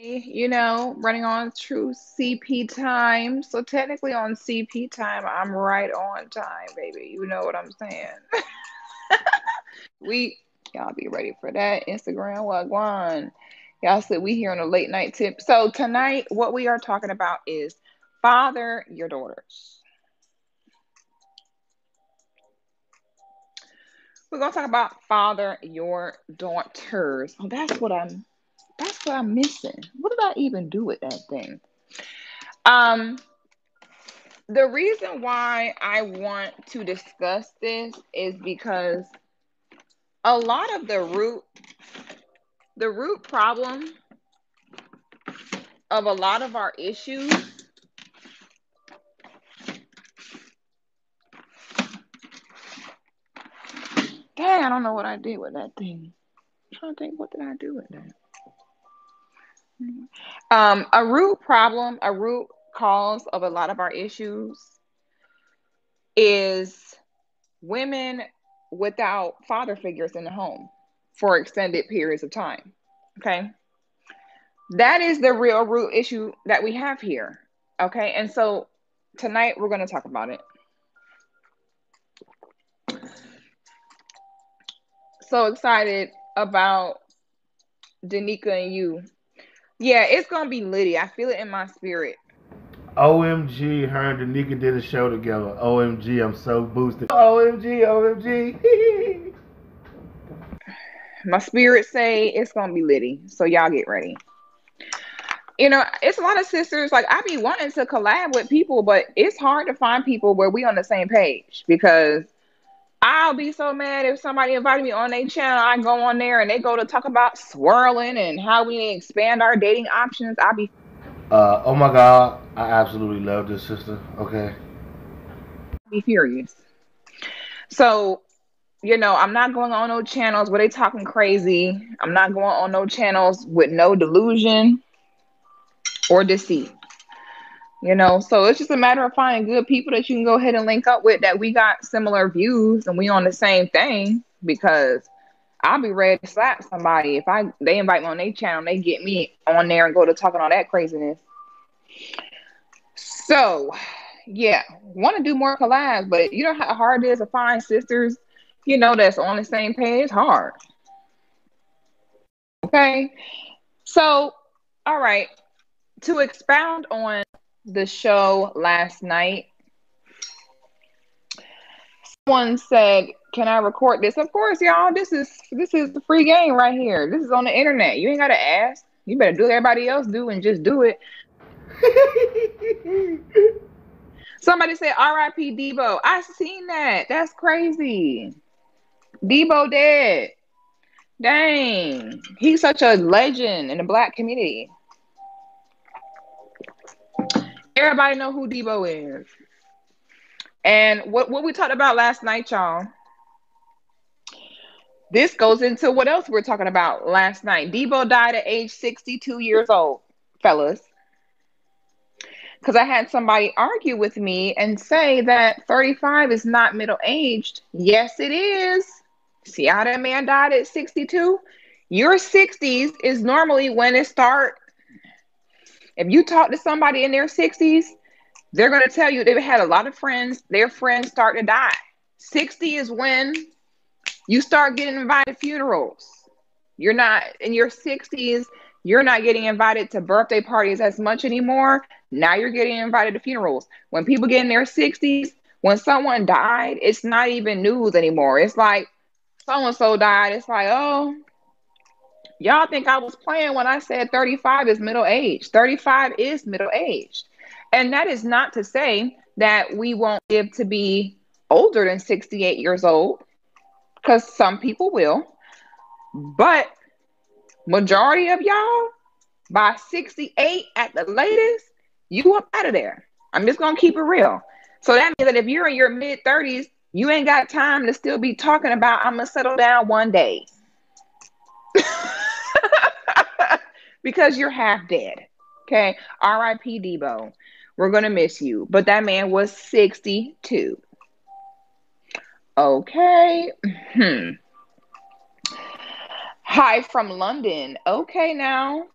Running on true CP time. So technically on CP time, I'm right on time, baby. You know what I'm saying? We Y'all be ready for that Instagram wagwan. Y'all said we here on a late night tip. So tonight, what we are talking about is father your daughters. We're gonna talk about father your daughters. Oh, that's what I'm missing. What did I even do with that thing? Um, the reason why I want to discuss this is because a lot of the root problem of a lot of our issues, dang, I don't know what I did with that thing. I'm trying to think, what did I do with that? A root cause of a lot of our issues is women without father figures in the home for extended periods of time. Okay. That is the real root issue that we have here. Okay. And so tonight we're going to talk about it. So excited about Danica and you. Yeah, it's going to be litty. I feel it in my spirit. OMG, her and Danica did a show together. OMG, I'm so boosted. OMG, OMG. My spirit say it's going to be litty. So y'all get ready. It's a lot of sisters. Like, I be wanting to collab with people, but it's hard to find people where we on the same page because I'll be so mad if somebody invited me on their channel. I go on there and they go to talk about swirling and how we expand our dating options. Oh my God, I absolutely love this sister. Okay. Be furious. So, I'm not going on no channels where they talking crazy. I'm not going on no channels with no delusion or deceit. So it's just a matter of finding good people that you can go ahead and link up with that we got similar views and we on the same thing because I'll be ready to slap somebody if they invite me on their channel and they get me on there and go to talking all that craziness. So yeah, want to do more collabs, but you know how hard it is to find sisters, that's on the same page. It's hard. Okay. So, all right. To expound on the show last night, someone said, "Can I record this?" Of course, y'all. This is the free game right here. This is on the internet. You ain't gotta ask. You better do what everybody else do and just do it. Somebody said, "R.I.P. Debo." I seen that. That's crazy. Debo dead. Dang, he's such a legend in the black community. Everybody know who Debo is. And what we talked about last night, y'all. This goes into what else we were talking about last night. Debo died at age 62 years old, fellas. Because I had somebody argue with me and say that 35 is not middle aged. Yes, it is. See how that man died at 62? Your 60s is normally when it start. If you talk to somebody in their 60s, they're going to tell you they've had a lot of friends. Their friends start to die. 60 is when you start getting invited to funerals. You're not in your 60s, you're not getting invited to birthday parties as much anymore. Now you're getting invited to funerals. When people get in their 60s, when someone died, it's not even news anymore. It's like so and so died. It's like, oh, y'all think I was playing when I said 35 is middle age. 35 is middle age. And that is not to say that we won't live to be older than 68 years old, because some people will. But majority of y'all, by 68 at the latest, you up out of there. I'm just gonna keep it real. So that means that if you're in your mid 30s, you ain't got time to still be talking about I'm gonna settle down one day. Because you're half dead. Okay. R.I.P. Debo. We're gonna miss you. But that man was 62. Okay. Hi from London. Okay now.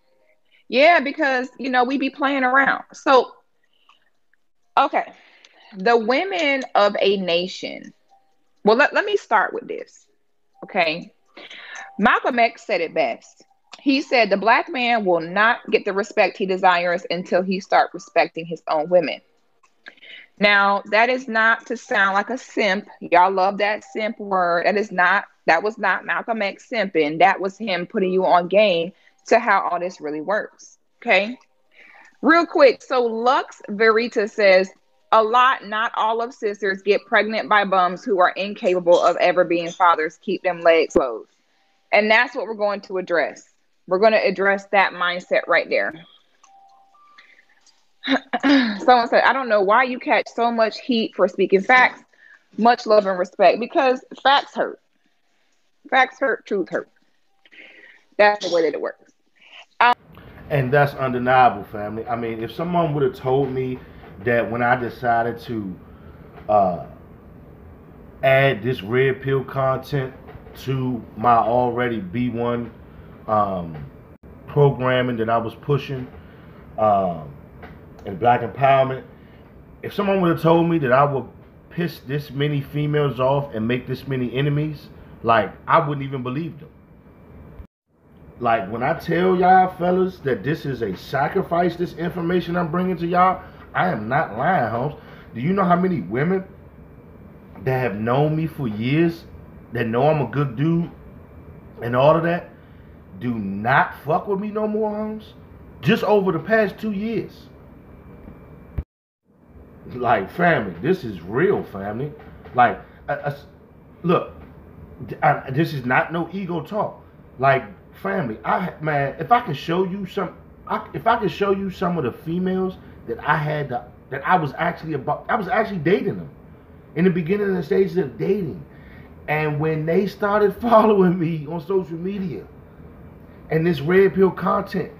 Yeah, because we be playing around. So, okay, the women of a nation. Well, let me start with this. Okay. Malcolm X said it best. He said the black man will not get the respect he desires until he start respecting his own women. Now, that is not to sound like a simp. Y'all love that simp word. That was not Malcolm X simping. That was him putting you on game to how all this really works. Okay. Real quick. So Lux Verita says a lot, not all of sisters get pregnant by bums who are incapable of ever being fathers. Keep them legs closed. And that's what we're going to address. We're going to address that mindset right there. Someone said, I don't know why you catch so much heat for speaking facts. Much love and respect, because facts hurt. Facts hurt, truth hurt. That's the way that it works. And that's undeniable, family. I mean, if someone would have told me that when I decided to uh, add this red pill content to my already B1 um, programming that I was pushing um, in Black Empowerment, if someone would have told me that I would piss this many females off and make this many enemies, like, I wouldn't even believe them. Like, when I tell y'all fellas that this is a sacrifice, this information I'm bringing to y'all, I am not lying, Holmes. Do you know how many women that have known me for years, that know I'm a good dude and all of that, do not fuck with me no more, Holmes? Just over the past 2 years. Like, family, this is real, family. Like, look, this is not no ego talk. Like, family, man, if I can show you if I can show you some of the females that I had, that I was actually dating them in the beginning of the stages of dating, and when they started following me on social media and this red pill content,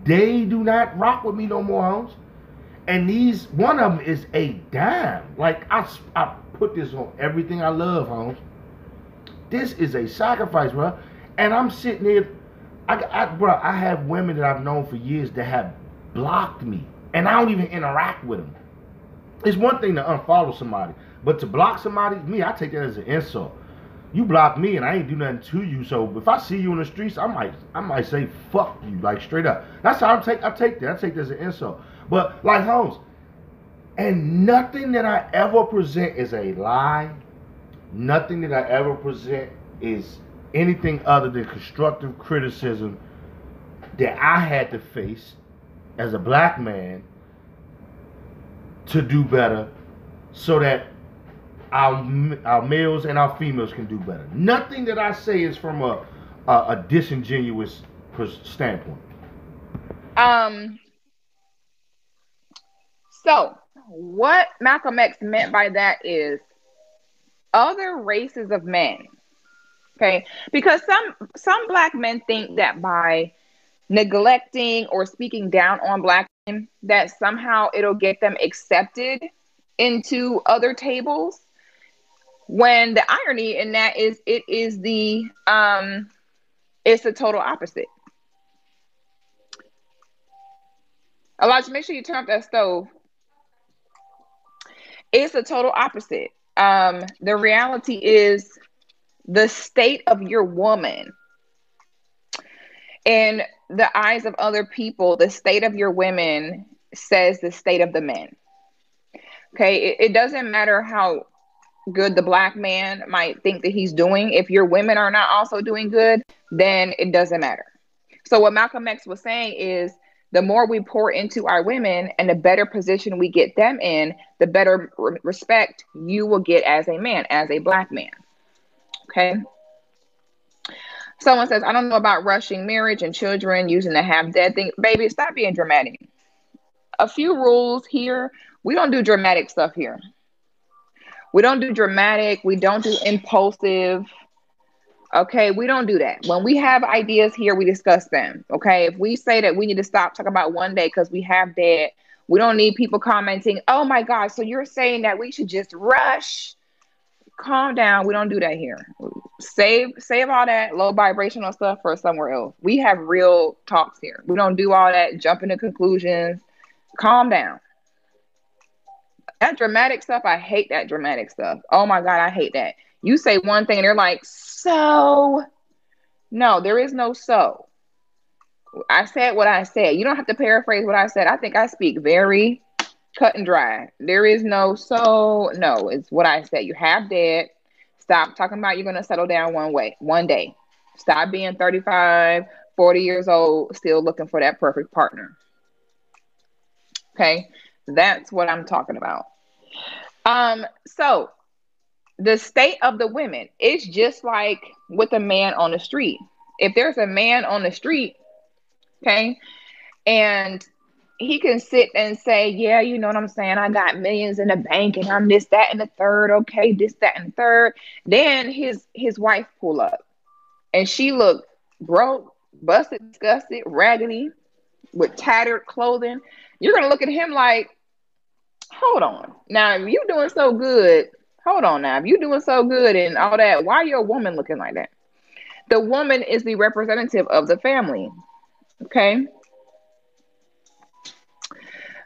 they do not rock with me no more, Holmes. And one of them is a dime. Like, I put this on everything I love, Holmes. This is a sacrifice, bro. And I'm sitting there, bro, I have women that I've known for years that have blocked me, and I don't even interact with them. It's one thing to unfollow somebody, but to block somebody, I take that as an insult. You block me and I ain't do nothing to you, so if I see you in the streets, I might say fuck you, like, straight up. That's how I take that. I take that as an insult. But, like, Holmes, and nothing that I ever present is a lie. Nothing that I ever present is anything other than constructive criticism that I had to face as a black man to do better, so that our males and our females can do better. Nothing that I say is from a disingenuous standpoint. So what Malcolm X meant by that is other races of men. Okay, because some black men think that by neglecting or speaking down on black men, that somehow it'll get them accepted into other tables. When the irony in that is it's the total opposite. Elijah, make sure you turn up that stove. It's the total opposite. The reality is the state of your woman in the eyes of other people, the state of your women says the state of the men. Okay, it doesn't matter how good the black man might think that he's doing. If your women are not also doing good, then it doesn't matter. So what Malcolm X was saying is the more we pour into our women and the better position we get them in, the better respect you will get as a man, as a black man. Okay. Someone says, I don't know about rushing marriage and children using the half dead thing. Baby, stop being dramatic. A few rules here. We don't do dramatic stuff here. We don't do dramatic. We don't do impulsive. Okay, we don't do that. When we have ideas here, we discuss them. Okay, if we say that we need to stop talking about one day because we have dead, we don't need people commenting, oh my God, so you're saying that we should just rush? calm down. We don't do that here. Save all that low vibrational stuff for somewhere else. We have real talks here. We don't do all that jumping to conclusions. Calm down. That dramatic stuff, I hate that dramatic stuff. Oh my God, I hate that. You say one thing and they're like, so. No, there is no so. I said what I said. You don't have to paraphrase what I said. I think I speak very cut and dry. There is no so. No, it's what I said. You have dead. Stop talking about you're going to settle down one day. Stop being 35, 40 years old, still looking for that perfect partner. Okay, that's what I'm talking about. So the state of the women, it's just like with a man on the street. If there's a man on the street, okay, and he can sit and say, yeah, you know what I'm saying? I got millions in the bank and I'm this, that, and the third. Okay, this, that, and the third. Then his wife pull up and she look broke, busted, disgusted, raggedy, with tattered clothing. You're going to look at him like, hold on. Now, if you doing so good, hold on now. If you doing so good and all that, why are you a woman looking like that? The woman is the representative of the family. Okay?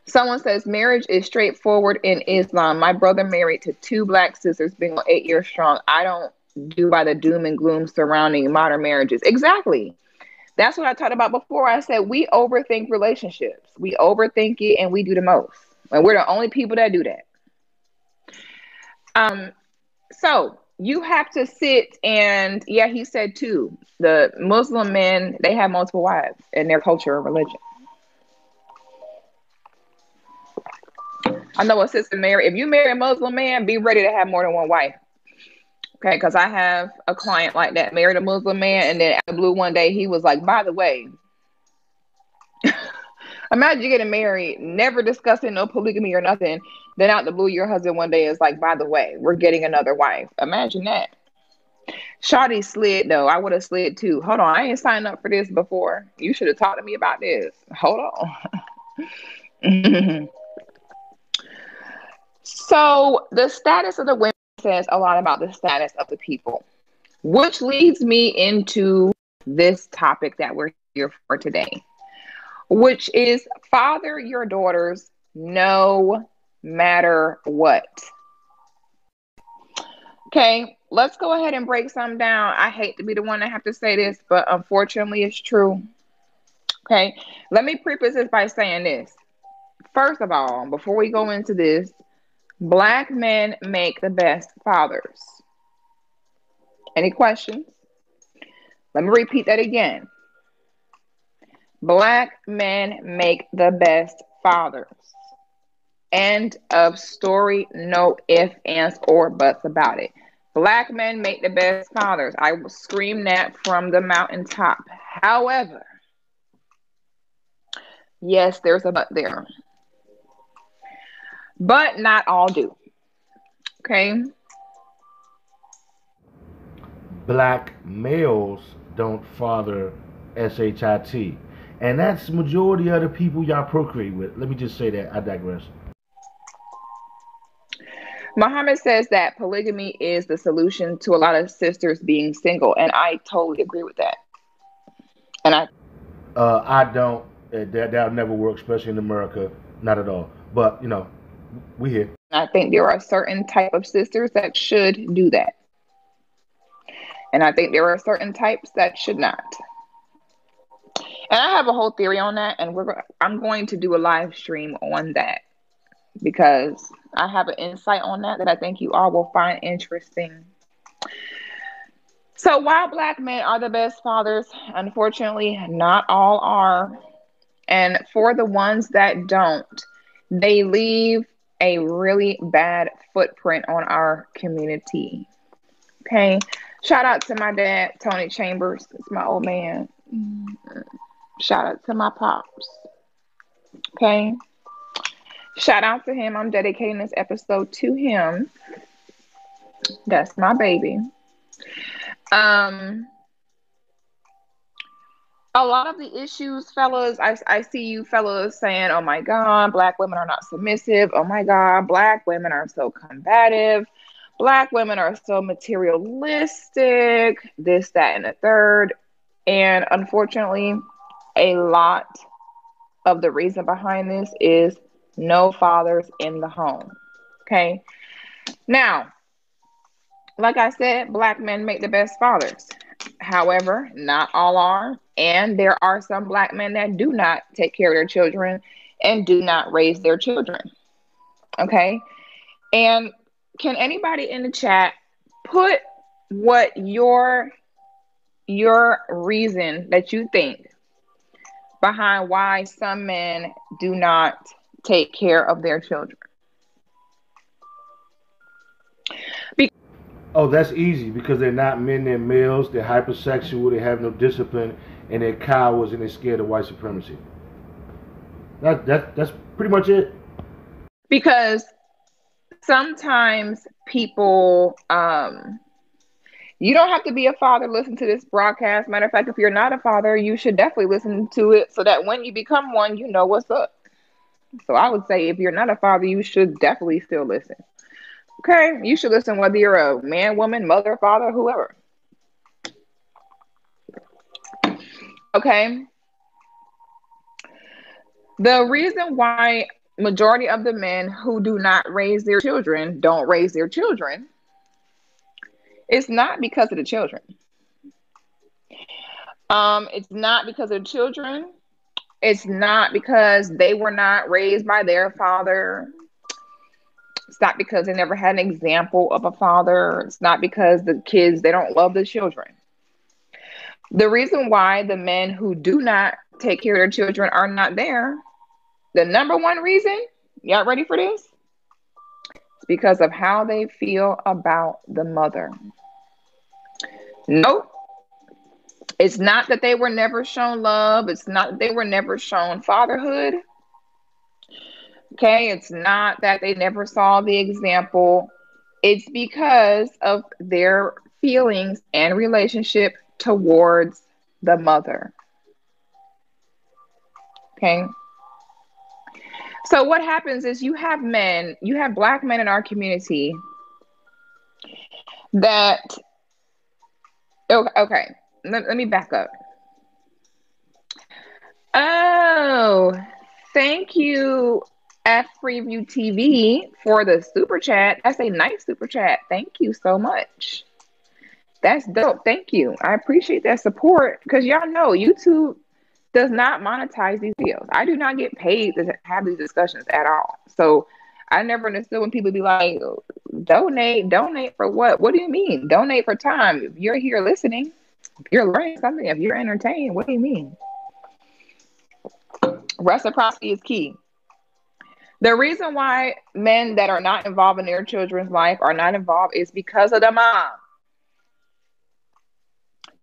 Someone says marriage is straightforward in Islam. My brother married to 2 black sisters, being 8 years strong. I don't do by the doom and gloom surrounding modern marriages. Exactly. That's what I talked about before. I said we overthink relationships. We overthink it and we do the most. And we're the only people that do that. So you have to sit and, yeah, he said too, the Muslim men, they have multiple wives in their culture or religion. I know a sister married. If you marry a Muslim man, be ready to have more than one wife. Okay, because I have a client like that, married a Muslim man, and then out of the blue one day, he was like, by the way, imagine you getting married, never discussing no polygamy or nothing. Then out the blue, your husband one day is like, by the way, we're getting another wife. Imagine that. Shawty slid though. I would have slid too. Hold on, I ain't signed up for this before. You should have talked to me about this. Hold on. So the status of the women says a lot about the status of the people, which leads me into this topic that we're here for today, which is father your daughters no matter what. Okay, let's go ahead and break some down. I hate to be the one to have to say this, but unfortunately it's true. Okay, let me preface this by saying this. First of all, before we go into this, Black men make the best fathers. Any questions? Let me repeat that again. Black men make the best fathers. End of story. No ifs, ands, or buts about it. Black men make the best fathers. I will scream that from the mountaintop. However, yes, there's a but there. But not all do. Okay? Black males don't father SHIT. And that's majority of the people y'all procreate with. Let me just say that. I digress. Muhammad says that polygamy is the solution to a lot of sisters being single, and I totally agree with that. And I don't. That'll never work, especially in America. Not at all. But you know, we here. I think there are certain type of sisters that should do that, and I think there are certain types that should not. And I have a whole theory on that, and I'm going to do a live stream on that because I have an insight on that I think you all will find interesting. So while Black men are the best fathers, unfortunately, not all are. And for the ones that don't, they leave a really bad footprint on our community. Okay. Shout out to my dad, Tony Chambers. It's my old man. Shout out to my pops. Okay. Shout out to him. I'm dedicating this episode to him. That's my baby. A lot of the issues, fellas, I see you fellas saying, oh my God, Black women are not submissive. Oh my God, Black women are so combative. Black women are so materialistic, this, that, and the third. And unfortunately, a lot of the reason behind this is no fathers in the home. Okay. Now, like I said, black men make the best fathers. However, not all are. And there are some black men that do not take care of their children and do not raise their children. Okay. And can anybody in the chat put what your reason that you think behind why some men do not take care of their children? Oh, that's easy because they're not men, they're males, they're hypersexual, they have no discipline, and they're cowards and they're scared of white supremacy. That's pretty much it. Because sometimes people, you don't have to be a father to listen to this broadcast. Matter of fact, if you're not a father, you should definitely listen to it so that when you become one, you know what's up. So I would say if you're not a father, you should definitely still listen. Okay? You should listen whether you're a man, woman, mother, father, whoever. Okay? The reason why majority of the men who do not raise their children don't raise their children, it's not because of the children. It's not because of children. It's not because they were not raised by their father. It's not because they never had an example of a father. It's not because the kids, they don't love the children. The reason why the men who do not take care of their children are not there, the number one reason, y'all ready for this? It's because of how they feel about the mother. Nope. It's not that they were never shown love. It's not that they were never shown fatherhood. Okay, it's not that they never saw the example. It's because of their feelings and relationship towards the mother. Okay. So what happens is you have black men in our community that, okay, let me back up. Oh, thank you, F Preview TV, for the super chat. That's a nice super chat. Thank you so much. That's dope. Thank you. I appreciate that support because y'all know YouTube does not monetize these videos. I do not get paid to have these discussions at all. So I never understood when people be like, donate for what? What do you mean? Donate for time. If you're here listening, if you're learning something, if you're entertained, what do you mean? Reciprocity is key. The reason why men that are not involved in their children's life are not involved is because of the mom.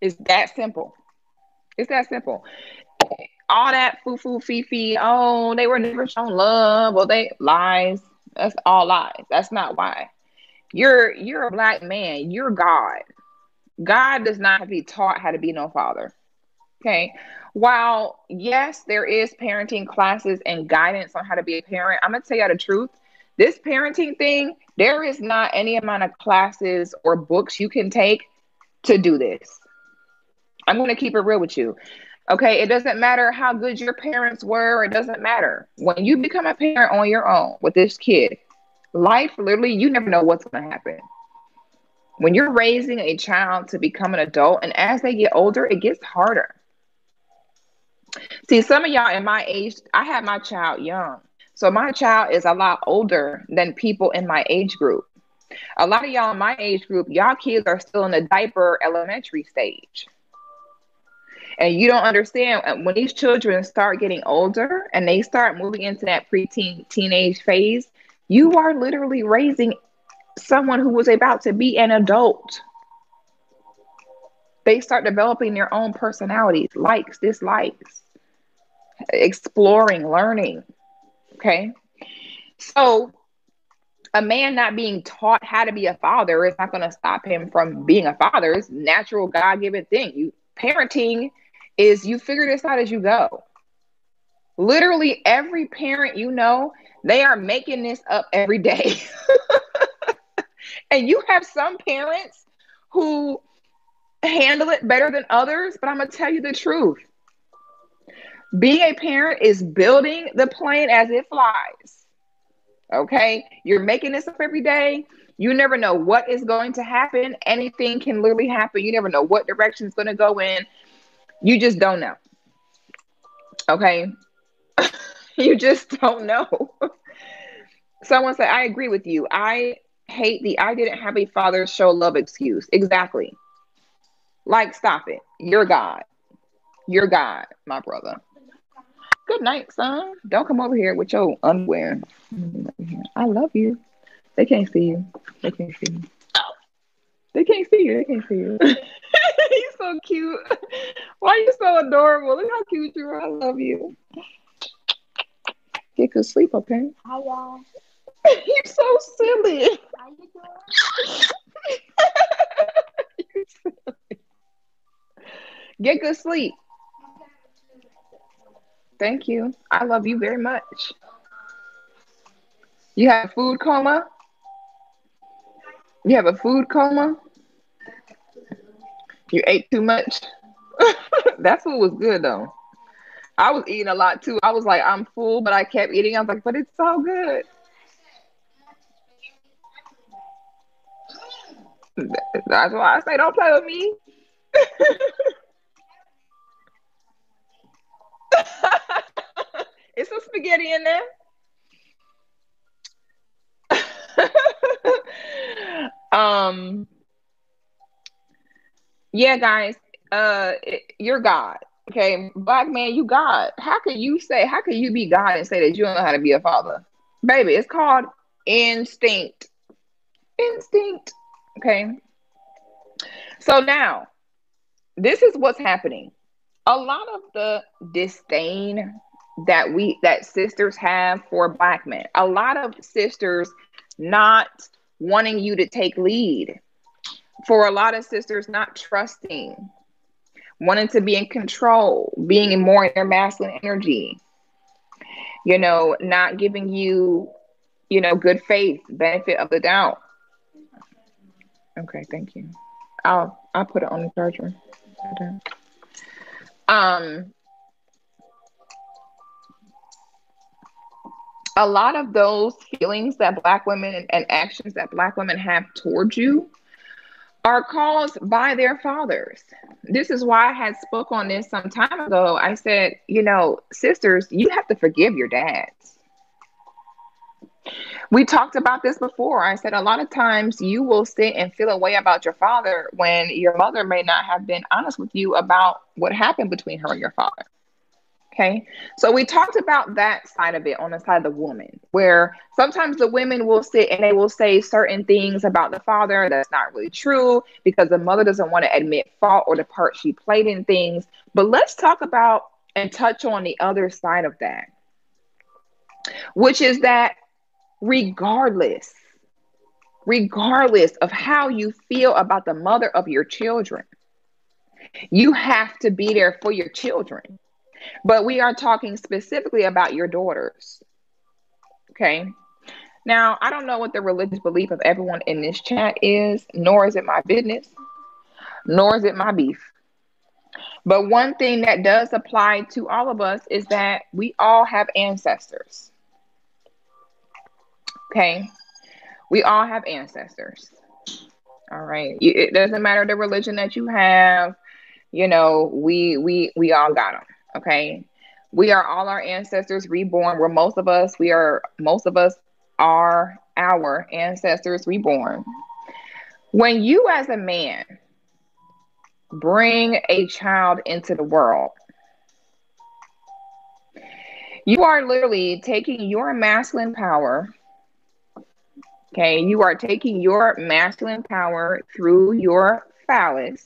It's that simple. It's that simple. All that foo-foo, fee-fee, oh, they were never shown love, or they lies. That's all lies. That's not why. You're a black man. You're God. God does not have to be taught how to be no father. Okay. While, yes, there is parenting classes and guidance on how to be a parent, I'm going to tell you the truth. This parenting thing, there is not any amount of classes or books you can take to do this. I'm going to keep it real with you. Okay. It doesn't matter how good your parents were. It doesn't matter. When you become a parent on your own with this kid, life, literally, you never know what's going to happen. When you're raising a child to become an adult, and as they get older, it gets harder. See, some of y'all in my age, I had my child young. So my child is a lot older than people in my age group. A lot of y'all in my age group, y'all kids are still in the diaper elementary stage. And you don't understand when these children start getting older and they start moving into that preteen teenage phase, you are literally raising someone who was about to be an adult. They start developing their own personalities, likes, dislikes, exploring, learning. Okay. So a man not being taught how to be a father is not going to stop him from being a father. It's a natural God-given thing. Parenting is you figure this out as you go. Literally every parent you know, they are making this up every day. And you have some parents who handle it better than others, but I'm going to tell you the truth. Being a parent is building the plane as it flies. Okay? You're making this up every day. You never know what is going to happen. Anything can literally happen. You never know what direction it's going to go in. You just don't know. Okay? You just don't know. Someone said, I agree with you. I hate the I didn't have a father show love excuse. Exactly. Like, stop it. You're God. You're God, my brother. Good night, son. Don't come over here with your underwear. I love you. They can't see you. They can't see you. They can't see you. They can't see you. You're so cute. Why are you so adorable? Look how cute you are. I love you. Get good sleep, okay? Hi, y'all. You're so silly. How you doing? You're silly. Get good sleep. Thank you. I love you very much. You have a food coma? You have a food coma? You ate too much? That food was good though. I was eating a lot too. I was like, I'm full, but I kept eating. I was like, but it's so good. That's why I say don't play with me. It's some spaghetti in there. um yeah, guys, you're God. Okay, black man, you God. How can you be God and say that you don't know how to be a father? Baby, it's called instinct. Instinct. Okay. So now, this is what's happening. A lot of the disdain that sisters have for black men, a lot of sisters not wanting you to take lead, for a lot of sisters not trusting, wanting to be in control, being more in their masculine energy, not giving you, good faith, benefit of the doubt. Okay, thank you. I'll put it on the charger. A lot of those feelings that black women and actions that black women have towards you are caused by their fathers. This is why I had spoke on this some time ago. I said, sisters, you have to forgive your dads. We talked about this before. I said a lot of times you will sit and feel a way about your father when your mother may not have been honest with you about what happened between her and your father. Okay. So we talked about that side of it on the side of the woman, where sometimes the women will sit and they will say certain things about the father that's not really true because the mother doesn't want to admit fault or the part she played in things. But let's talk about and touch on the other side of that, which is that regardless of how you feel about the mother of your children, you have to be there for your children. But we are talking specifically about your daughters. Okay. Now, I don't know what the religious belief of everyone in this chat is, nor is it my business, nor is it my beef. But one thing that does apply to all of us is that we all have ancestors. Okay. We all have ancestors. All right. It doesn't matter the religion that you have. We all got them. Okay. We are all our ancestors reborn. Most of us are our ancestors reborn. When you as a man bring a child into the world, you are literally taking your masculine power. Okay. You are taking your masculine power through your phallus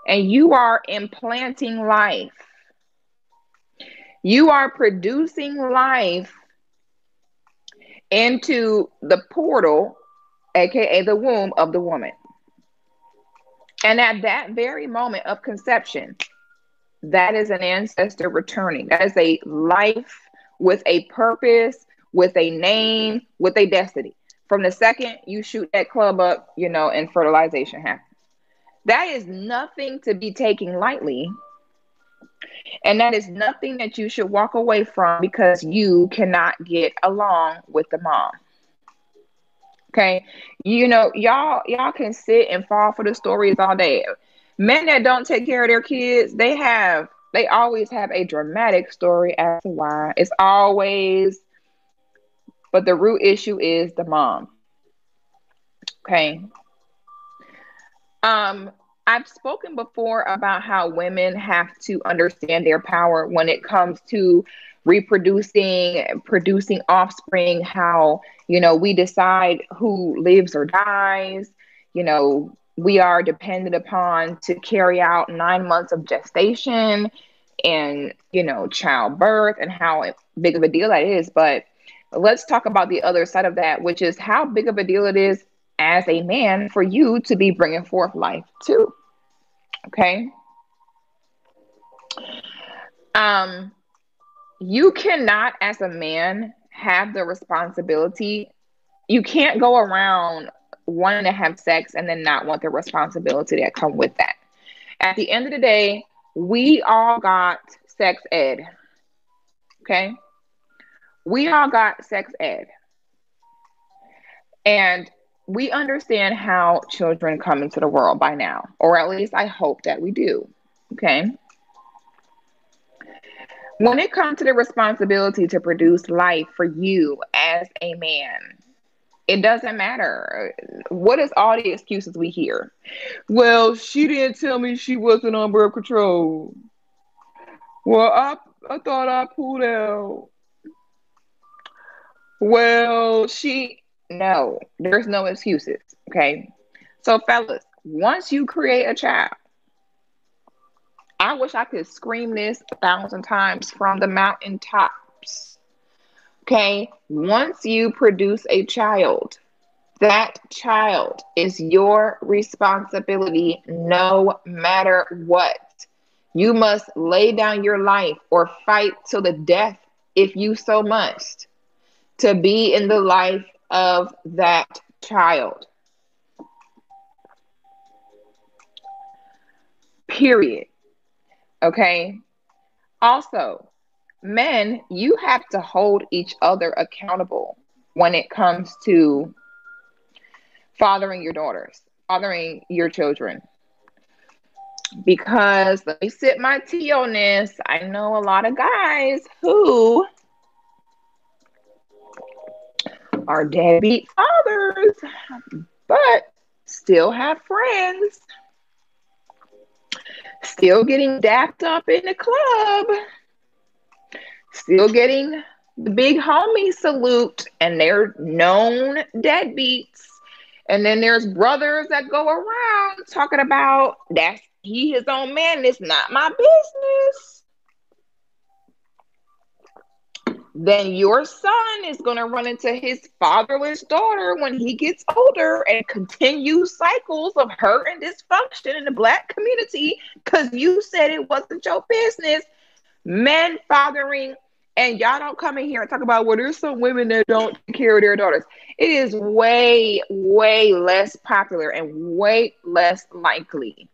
and you are implanting life. You are producing life into the portal, aka the womb of the woman. And at that very moment of conception, that is an ancestor returning. That is a life with a purpose, with a name, with a destiny. From the second you shoot that club up, and fertilization happens. That is nothing to be taken lightly. And that is nothing that you should walk away from because you cannot get along with the mom. Okay. Y'all can sit and fall for the stories all day. Men that don't take care of their kids, they always have a dramatic story as to why. It's always, but the root issue is the mom. Okay. I've spoken before about how women have to understand their power when it comes to reproducing, producing offspring, how, we decide who lives or dies. We are dependent upon to carry out 9 months of gestation and, childbirth, and how big of a deal that is. But let's talk about the other side of that, which is how big of a deal it is as a man for you to be bringing forth life too. Okay. You cannot, as a man, have the responsibility. You can't go around wanting to have sex and then not want the responsibility that come with that. At the end of the day, we all got sex ed. Okay. We all got sex ed. And we understand how children come into the world by now, or at least I hope that we do. Okay. When it comes to the responsibility to produce life for you as a man, it doesn't matter. What is all the excuses we hear? Well, she didn't tell me she wasn't on birth control. Well, I thought I pulled out. Well, no, there's no excuses. Okay. So, fellas, once you create a child, I wish I could scream this 1,000 times from the mountaintops. Okay. Once you produce a child, that child is your responsibility no matter what. You must lay down your life or fight to the death if you so must to be in the life of that child. Period. Okay. Also, men, you have to hold each other accountable when it comes to fathering your daughters, fathering your children. Because let me sip my tea on this. I know a lot of guys who are deadbeat fathers, but still have friends, still getting dapped up in the club, still getting the big homie salute, and they're known deadbeats. And then there's brothers that go around talking about that's he his own man, it's not my business. Then your son is going to run into his fatherless daughter when he gets older and continue cycles of hurt and dysfunction in the Black community because you said it wasn't your business. Men fathering, and y'all don't come in here and talk about, well, there's some women that don't take care of their daughters. It is way, way less popular and way less likely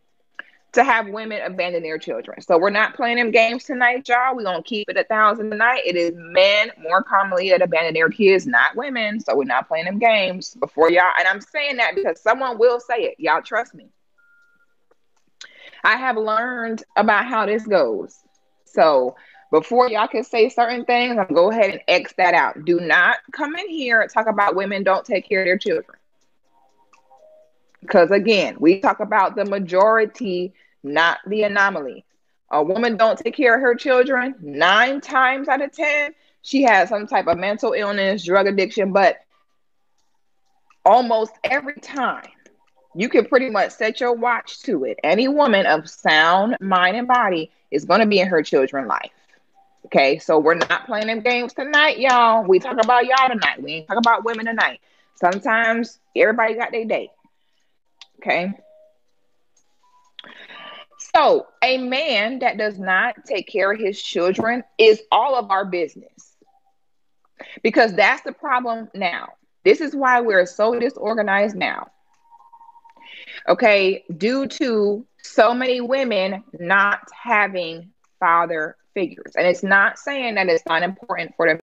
to have women abandon their children. So we're not playing them games tonight, y'all. We're going to keep it 1,000 tonight. It is men more commonly that abandon their kids, not women. So we're not playing them games before y'all. And I'm saying that because someone will say it. Y'all trust me. I have learned about how this goes. So before y'all can say certain things, I'll go ahead and X that out. Do not come in here and talk about women don't take care of their children. Because again, we talk about the majority, not the anomaly. A woman don't take care of her children 9 times out of 10. She has some type of mental illness, drug addiction, but almost every time you can pretty much set your watch to it. Any woman of sound mind and body is going to be in her children's life. Okay, so we're not playing them games tonight, y'all. We talk about y'all tonight. We ain't talk about women tonight. Sometimes everybody got their day. Okay. So a man that does not take care of his children is all of our business. Because that's the problem now. This is why we're so disorganized now. Okay, due to so many women not having father figures. And it's not saying that it's not important for them